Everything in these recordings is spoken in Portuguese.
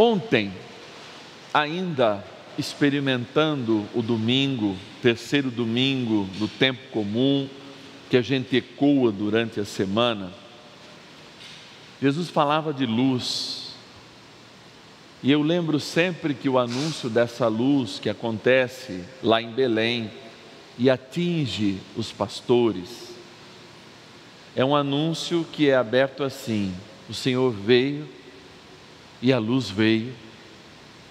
Ontem, ainda experimentando o domingo, terceiro domingo do tempo comum, que a gente ecoa durante a semana, Jesus falava de luz. E eu lembro sempre que o anúncio dessa luz que acontece lá em Belém e atinge os pastores, é um anúncio que é aberto assim: o Senhor veio e a luz veio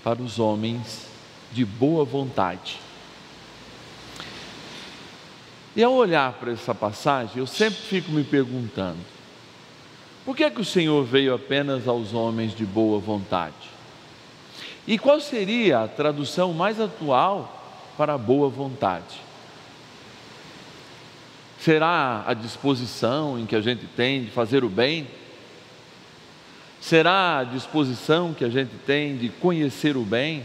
para os homens de boa vontade. E ao olhar para essa passagem, eu sempre fico me perguntando: por que o Senhor veio apenas aos homens de boa vontade? E qual seria a tradução mais atual para boa vontade? Será a disposição em que a gente tem de fazer o bem? Será a disposição que a gente tem de conhecer o bem?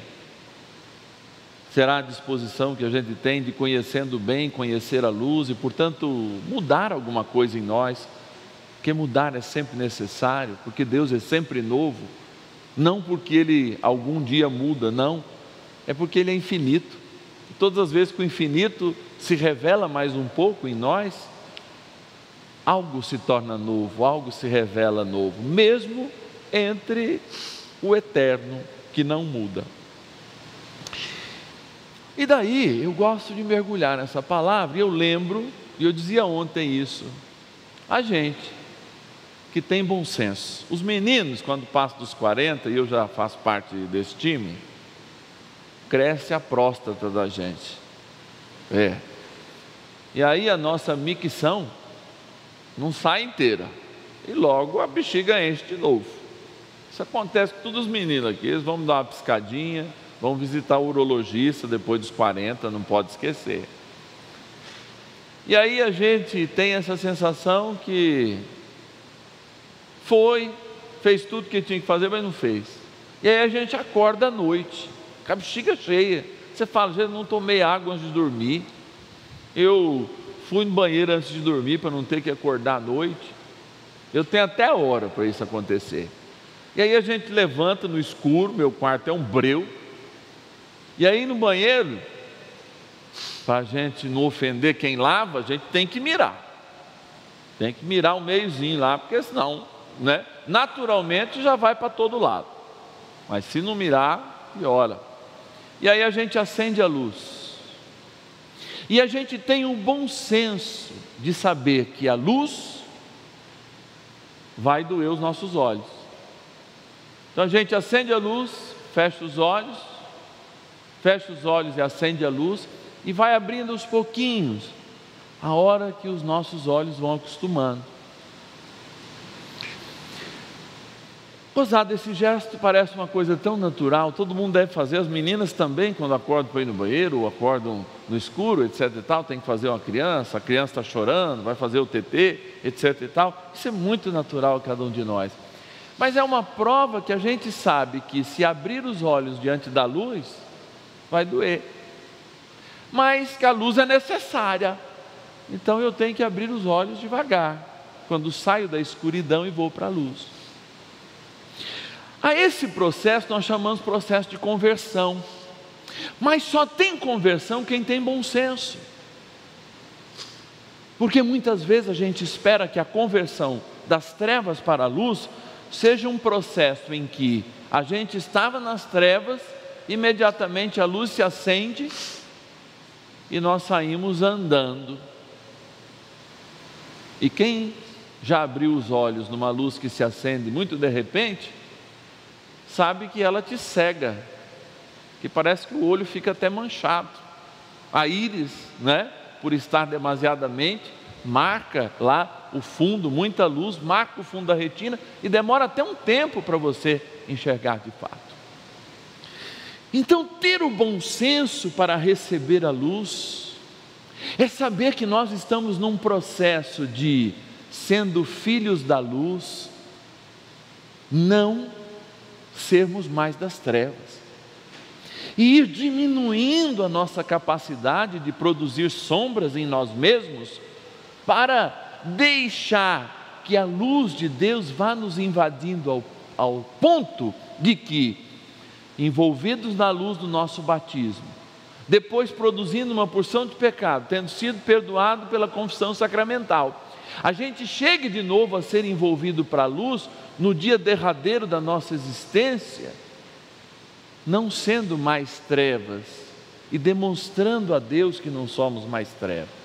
Será a disposição que a gente tem de, conhecendo o bem, conhecer a luz e, portanto, mudar alguma coisa em nós? Porque mudar é sempre necessário, porque Deus é sempre novo. Não porque Ele algum dia muda, não. É porque Ele é infinito. E todas as vezes que o infinito se revela mais um pouco em nós, algo se torna novo, algo se revela novo, mesmo entre o eterno que não muda. E daí eu gosto de mergulhar nessa palavra, e eu lembro, e eu dizia ontem isso, a gente que tem bom senso, os meninos quando passam dos 40, e eu já faço parte desse time, cresce a próstata da gente, e aí a nossa micção não sai inteira, e logo a bexiga enche de novo. Isso acontece com todos os meninos aqui, eles vão dar uma piscadinha, vão visitar o urologista depois dos 40, não pode esquecer. E aí a gente tem essa sensação que fez tudo que tinha que fazer, mas não fez. E aí a gente acorda à noite, com a bexiga cheia. Você fala: gente, não tomei água antes de dormir, eu fui no banheiro antes de dormir para não ter que acordar à noite. Eu tenho até hora para isso acontecer. E aí a gente levanta no escuro, meu quarto é um breu, e aí no banheiro, para a gente não ofender quem lava, a gente tem que mirar. Tem que mirar o meiozinho lá, porque senão, naturalmente já vai para todo lado. Mas se não mirar, piora. E aí a gente acende a luz. E a gente tem um bom senso de saber que a luz vai doer os nossos olhos. Então a gente acende a luz, fecha os olhos e acende a luz, e vai abrindo aos pouquinhos, a hora que os nossos olhos vão acostumando. Gozado, esse gesto parece uma coisa tão natural, todo mundo deve fazer, as meninas também, quando acordam para ir no banheiro, ou acordam no escuro, etc e tal, tem que fazer uma criança, a criança está chorando, vai fazer o TT, etc e tal, isso é muito natural a cada um de nós. Mas é uma prova que a gente sabe que se abrir os olhos diante da luz, vai doer, mas que a luz é necessária, então eu tenho que abrir os olhos devagar, quando saio da escuridão e vou para a luz. A esse processo nós chamamos de processo de conversão, mas só tem conversão quem tem bom senso, porque muitas vezes a gente espera que a conversão das trevas para a luz seja um processo em que a gente estava nas trevas, imediatamente a luz se acende e nós saímos andando. E quem já abriu os olhos numa luz que se acende muito de repente, sabe que ela te cega, que parece que o olho fica até manchado. A íris, por estar demasiadamente, marca lá o fundo, muita luz, marca o fundo da retina e demora até um tempo para você enxergar de fato. Então, ter o bom senso para receber a luz é saber que nós estamos num processo de, sendo filhos da luz, não sermos mais das trevas, e ir diminuindo a nossa capacidade de produzir sombras em nós mesmos, para deixar que a luz de Deus vá nos invadindo ao ponto de que envolvidos na luz do nosso batismo, depois produzindo uma porção de pecado, tendo sido perdoado pela confissão sacramental, a gente chegue de novo a ser envolvido para a luz no dia derradeiro da nossa existência, não sendo mais trevas e demonstrando a Deus que não somos mais trevas.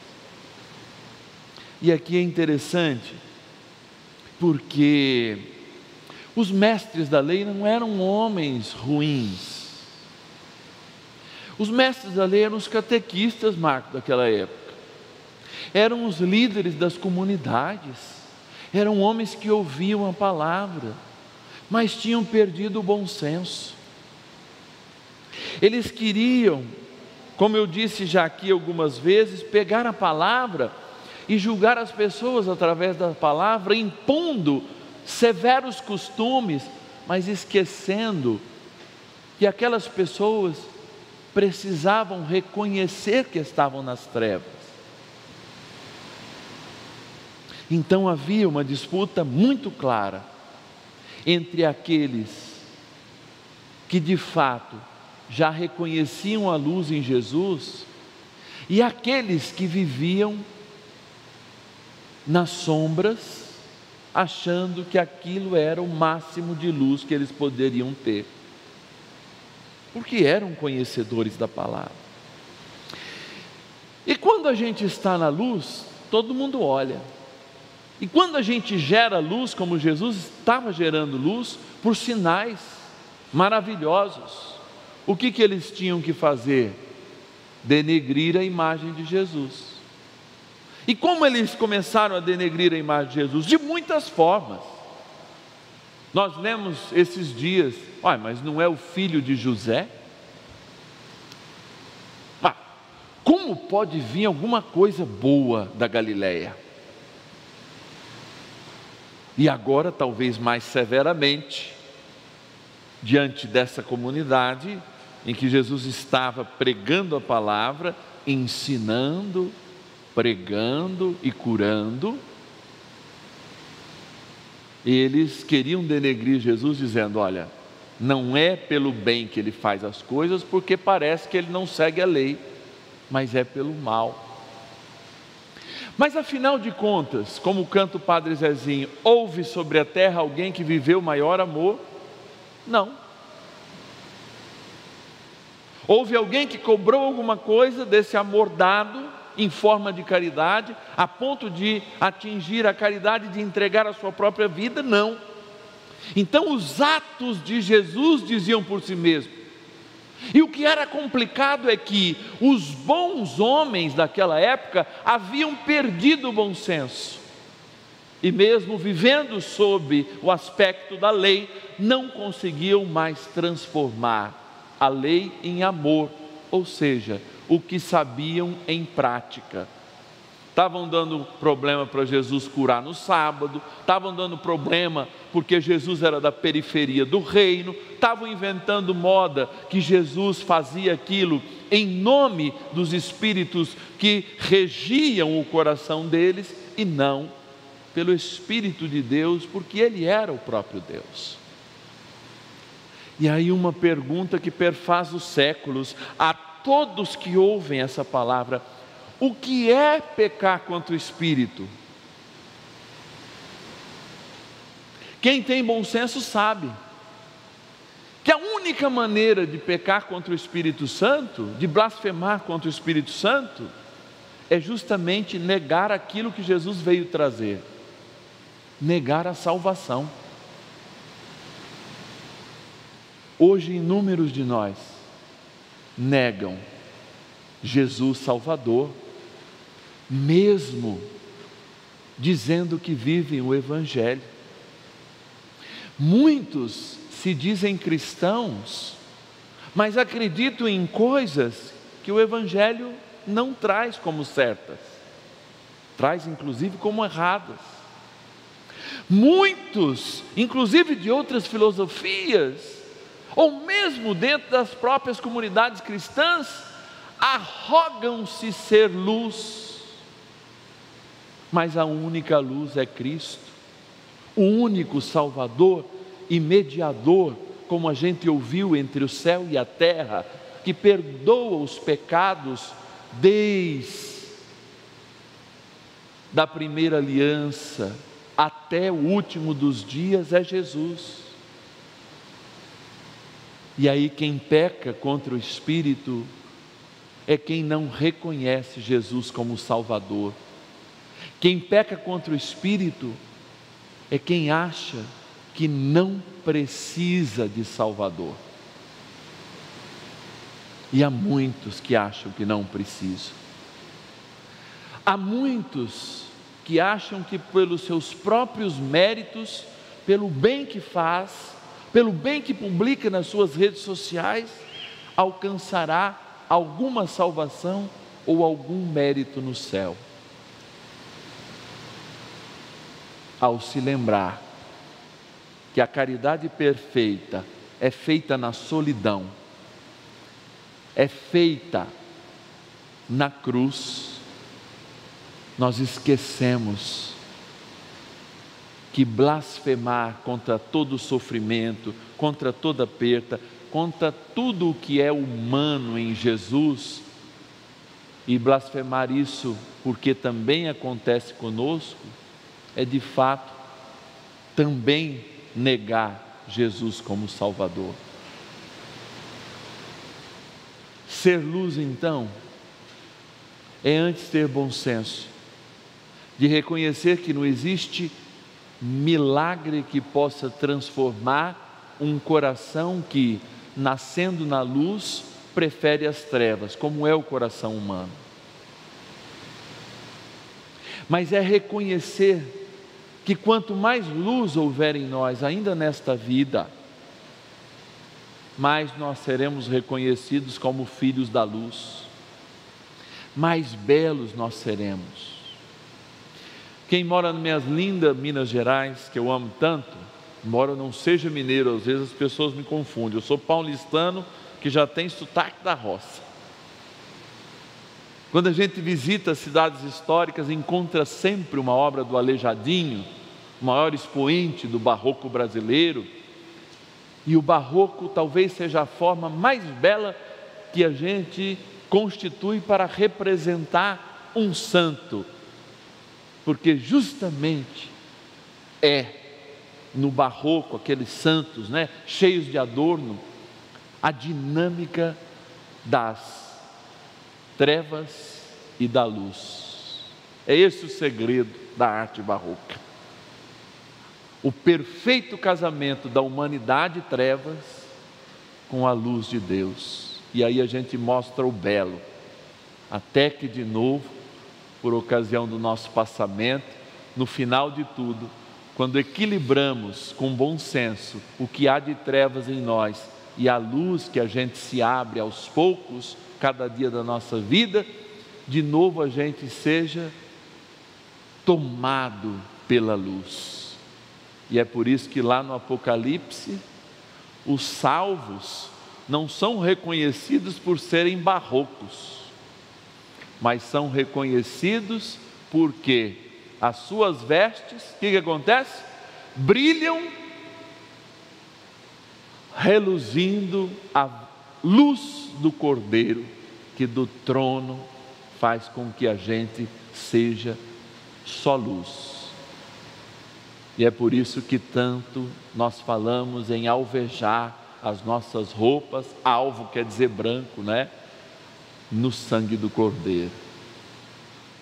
E aqui é interessante, porque os mestres da lei não eram homens ruins. Os mestres da lei eram os catequistas, Marco, daquela época. Eram os líderes das comunidades. Eram homens que ouviam a palavra, mas tinham perdido o bom senso. Eles queriam, como eu disse já aqui algumas vezes, pegar a palavra e julgar as pessoas através da palavra, impondo severos costumes, mas esquecendo que aquelas pessoas precisavam reconhecer que estavam nas trevas. Então havia uma disputa muito clara entre aqueles que de fato já reconheciam a luz em Jesus e aqueles que viviam nas sombras, achando que aquilo era o máximo de luz que eles poderiam ter, porque eram conhecedores da palavra. E quando a gente está na luz, todo mundo olha. E quando a gente gera luz, como Jesus estava gerando luz, por sinais maravilhosos, o que eles tinham que fazer? Denegrir a imagem de Jesus. E como eles começaram a denegrir a imagem de Jesus? De muitas formas. Nós lemos esses dias, mas não é o filho de José? Como pode vir alguma coisa boa da Galileia? E agora, talvez mais severamente, diante dessa comunidade em que Jesus estava pregando a palavra, ensinando, pregando e curando, eles queriam denegrir Jesus dizendo: olha, não é pelo bem que ele faz as coisas, porque parece que ele não segue a lei, mas é pelo mal. Mas afinal de contas, como canta o Padre Zezinho, houve sobre a terra alguém que viveu maior amor? Não. Houve alguém que cobrou alguma coisa desse amor dado em forma de caridade, a ponto de atingir a caridade de entregar a sua própria vida? Não. Então os atos de Jesus diziam por si mesmo. E o que era complicado é que os bons homens daquela época haviam perdido o bom senso. E mesmo vivendo sob o aspecto da lei, não conseguiam mais transformar a lei em amor, ou seja, o que sabiam em prática. Estavam dando problema para Jesus curar no sábado, estavam dando problema porque Jesus era da periferia do reino, estavam inventando moda que Jesus fazia aquilo em nome dos espíritos que regiam o coração deles e não pelo Espírito de Deus, porque Ele era o próprio Deus. E aí uma pergunta que perfaz os séculos a todos que ouvem essa palavra: o que é pecar contra o Espírito? Quem tem bom senso sabe que a única maneira de pecar contra o Espírito Santo, de blasfemar contra o Espírito Santo, é justamente negar aquilo que Jesus veio trazer, negar a salvação. Hoje inúmeros de nós negam Jesus Salvador, mesmo dizendo que vivem o Evangelho. Muitos se dizem cristãos, mas acreditam em coisas que o Evangelho não traz como certas, traz inclusive como erradas. Muitos, inclusive de outras filosofias, ou mesmo dentro das próprias comunidades cristãs, arrogam-se ser luz, mas a única luz é Cristo, o único Salvador e mediador como a gente ouviu, entre o céu e a terra, que perdoa os pecados desde da primeira aliança até o último dos dias, é Jesus. E aí quem peca contra o Espírito é quem não reconhece Jesus como Salvador. Quem peca contra o Espírito é quem acha que não precisa de Salvador. E há muitos que acham que não precisam. Há muitos que acham que pelos seus próprios méritos, pelo bem que faz, pelo bem que publica nas suas redes sociais, alcançará alguma salvação ou algum mérito no céu. Ao se lembrar que a caridade perfeita é feita na solidão, é feita na cruz, nós esquecemos que blasfemar contra todo sofrimento, contra toda perda, contra tudo o que é humano em Jesus, e blasfemar isso porque também acontece conosco, é de fato também negar Jesus como Salvador. Ser luz, então, é antes ter bom senso, de reconhecer que não existe milagre que possa transformar um coração que, nascendo na luz, prefere as trevas, como é o coração humano. Mas é reconhecer que quanto mais luz houver em nós, ainda nesta vida, mais nós seremos reconhecidos como filhos da luz, mais belos nós seremos. Quem mora nas minhas lindas Minas Gerais, que eu amo tanto, embora eu não seja mineiro, às vezes as pessoas me confundem, eu sou paulistano que já tem sotaque da roça. Quando a gente visita cidades históricas, encontra sempre uma obra do Aleijadinho, o maior expoente do barroco brasileiro, e o barroco talvez seja a forma mais bela que a gente constitui para representar um santo, porque justamente é no barroco, aqueles santos, cheios de adorno, a dinâmica das trevas e da luz. É esse o segredo da arte barroca. O perfeito casamento da humanidade e trevas com a luz de Deus. E aí a gente mostra o belo, até que de novo, por ocasião do nosso passamento, no final de tudo, quando equilibramos com bom senso o que há de trevas em nós e a luz que a gente se abre aos poucos, cada dia da nossa vida, de novo a gente seja tomado pela luz. E é por isso que lá no Apocalipse, os salvos não são reconhecidos por serem barrocos, mas são reconhecidos porque as suas vestes, o que acontece? Brilham, reluzindo a luz do Cordeiro, que do trono faz com que a gente seja só luz. E é por isso que tanto nós falamos em alvejar as nossas roupas, alvo quer dizer branco, no sangue do Cordeiro,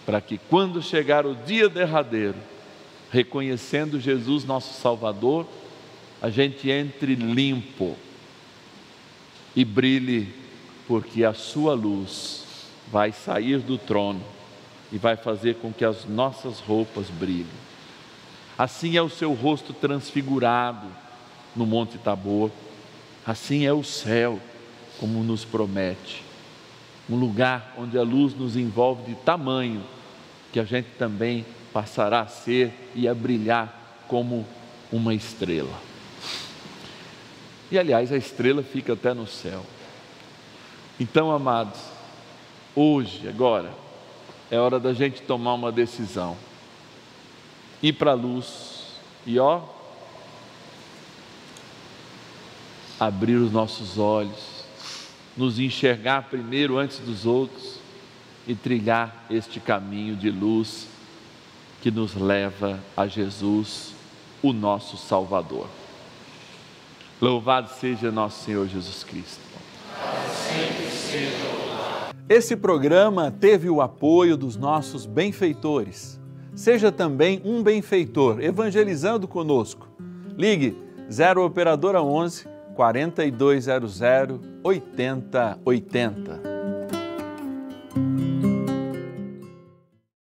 para que quando chegar o dia derradeiro, reconhecendo Jesus nosso Salvador, a gente entre limpo e brilhe, porque a sua luz vai sair do trono e vai fazer com que as nossas roupas brilhem. Assim é o seu rosto transfigurado no Monte Tabor, assim é o céu, como nos promete, um lugar onde a luz nos envolve de tamanho, que a gente também passará a ser e a brilhar como uma estrela. E aliás, a estrela fica até no céu. Então, amados, hoje, agora, é hora da gente tomar uma decisão, ir para a luz e abrir os nossos olhos, nos enxergar primeiro antes dos outros e trilhar este caminho de luz que nos leva a Jesus, o nosso Salvador. Louvado seja nosso Senhor Jesus Cristo. Sempre seja louvado. Esse programa teve o apoio dos nossos benfeitores. Seja também um benfeitor evangelizando conosco. Ligue 0 Operadora 11 4200 8080.